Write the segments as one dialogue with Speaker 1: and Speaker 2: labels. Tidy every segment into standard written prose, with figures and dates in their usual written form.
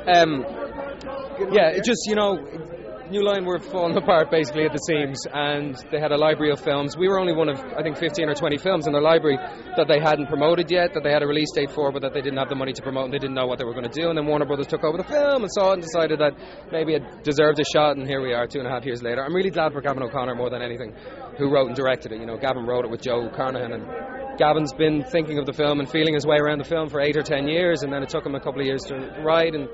Speaker 1: Yeah, it just, New Line were falling apart basically at the seams, and they had a library of films. We were only one of, I think, 15 or 20 films in their library that they hadn't promoted yet, that they had a release date for, but that they didn't have the money to promote, and they didn't know what they were going to do. And then Warner Brothers took over the film and saw it and decided that maybe it deserved a shot, and here we are 2.5 years later. I'm really glad for Gavin O'Connor more than anything, who wrote and directed it. Gavin wrote it with Joe Carnahan, and Gavin's been thinking of the film and feeling his way around the film for 8 or 10 years, and then it took him a couple of years to write, and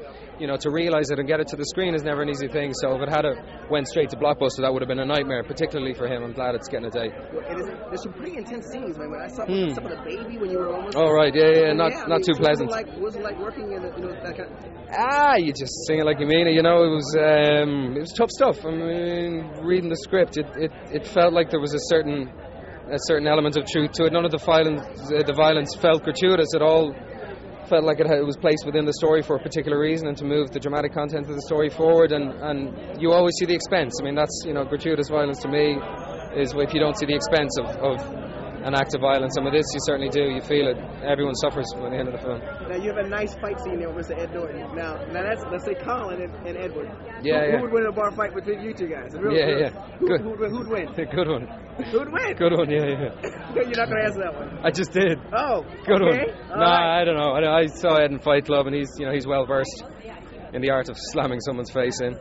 Speaker 1: to realise it and get it to the screen is never an easy thing. So if it had went straight to Blockbuster, that would have been a nightmare, particularly for him. I'm glad it's getting a date.
Speaker 2: There's some pretty intense scenes, man. When I saw some of the baby when you were almost...
Speaker 1: Oh, right, yeah, not too pleasant.
Speaker 2: What was it like working in that kind of...
Speaker 1: You just sing it like you mean it, it was tough stuff. I mean, reading the script, it felt like there was a certain element of truth to it. None of the violence felt gratuitous at all. Felt like it was placed within the story for a particular reason and to move the dramatic content of the story forward, and you always see the expense. I mean, that's, gratuitous violence to me is if you don't see the expense of an act of violence, and with this you certainly do. You feel it. Everyone suffers by the end of the film.
Speaker 2: Now you have a nice fight scene there with Mr. Ed Norton. Now that's, let's say, Colin and Edward.
Speaker 1: Yeah,
Speaker 2: Who would win a bar fight between you two guys?
Speaker 1: Yeah.
Speaker 2: Good. Who'd win?
Speaker 1: Good one.
Speaker 2: Who'd win?
Speaker 1: Good one, yeah.
Speaker 2: You're not going to answer that one.
Speaker 1: I just did.
Speaker 2: Oh,
Speaker 1: good
Speaker 2: okay.
Speaker 1: one. Right. I don't know. I saw Ed in Fight Club, and he's well versed in the art of slamming someone's face in.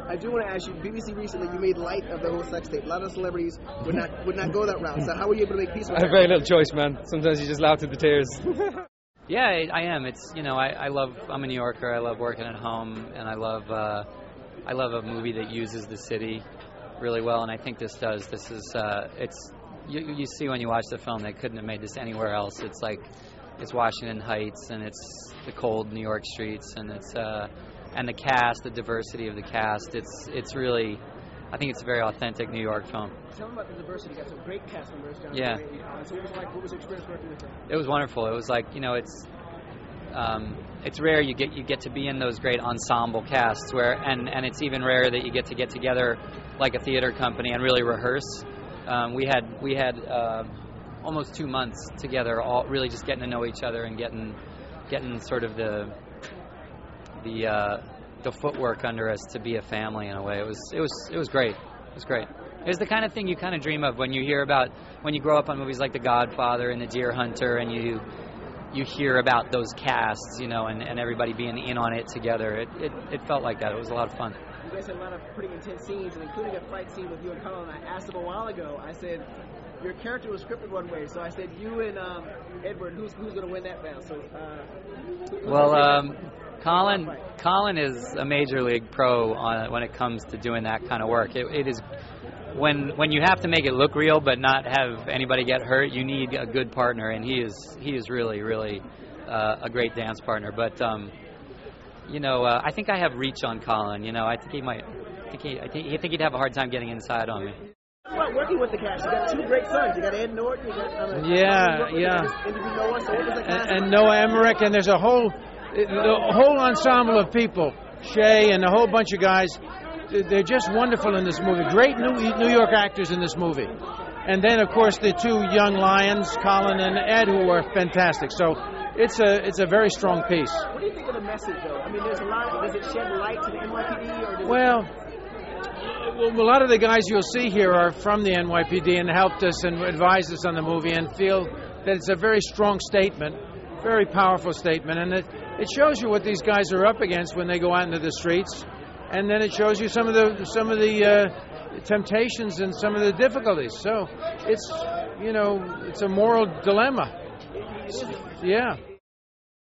Speaker 2: I do want to ask you, BBC recently, you made light of the whole sex tape. A lot of celebrities would not go that route. So how were you able to make peace with that?
Speaker 1: I have very little choice, man. Sometimes you just laugh through the tears.
Speaker 3: Yeah, I am. It's, I'm a New Yorker. I love working at home, and I love a movie that uses the city really well, and I think this does. This is, you see when you watch the film, they couldn't have made this anywhere else. It's like, it's Washington Heights, and it's the cold New York streets, and it's, and the cast, the diversity of the cast, it's really, I think it's a very authentic New York film.
Speaker 2: Tell me about the diversity. You got some great cast members.
Speaker 3: Yeah.
Speaker 2: So what was your experience working with them?
Speaker 3: It was wonderful. It was like, it's rare you get to be in those great ensemble casts where, and it's even rarer that you get together like a theater company and really rehearse. We had almost 2 months together, all really just getting to know each other and getting sort of the footwork under us to be a family in a way. It was great. It was great. It was the kind of thing you kind of dream of when you grow up on movies like The Godfather and The Deer Hunter, and you hear about those casts, and everybody being in on it together. It felt like that. It was a lot of fun.
Speaker 2: You guys had a lot of pretty intense scenes, and including a fight scene with you and Colin. I asked him a while ago. I said, your character was scripted one way, so I said, you and Edward, who's going to win that battle? So,
Speaker 3: Colin is a major league pro when it comes to doing that kind of work. It is when you have to make it look real but not have anybody get hurt. You need a good partner, and he is really a great dance partner. But I think I have reach on Colin. I think he might. I think he'd have a hard time getting inside on me.
Speaker 2: Well, working with the cast, you got two great sons. You got Ed Norton. You got
Speaker 4: and Noah Emmerich, and there's the whole ensemble of people. Shay and a whole bunch of guys. They're just wonderful in this movie. Great New York actors in this movie. And then, of course, the two young lions, Colin and Ed, who are fantastic. So it's a very strong piece.
Speaker 2: What do you think of the message, though? I mean, there's a lot. Does it shed light to the NYPD?
Speaker 4: A lot of the guys you'll see here are from the NYPD and helped us and advised us on the movie, and feel that it's a very strong statement, very powerful statement, and it shows you what these guys are up against when they go out into the streets. And then it shows you some of the temptations and some of the difficulties. So it's a moral dilemma. Yeah.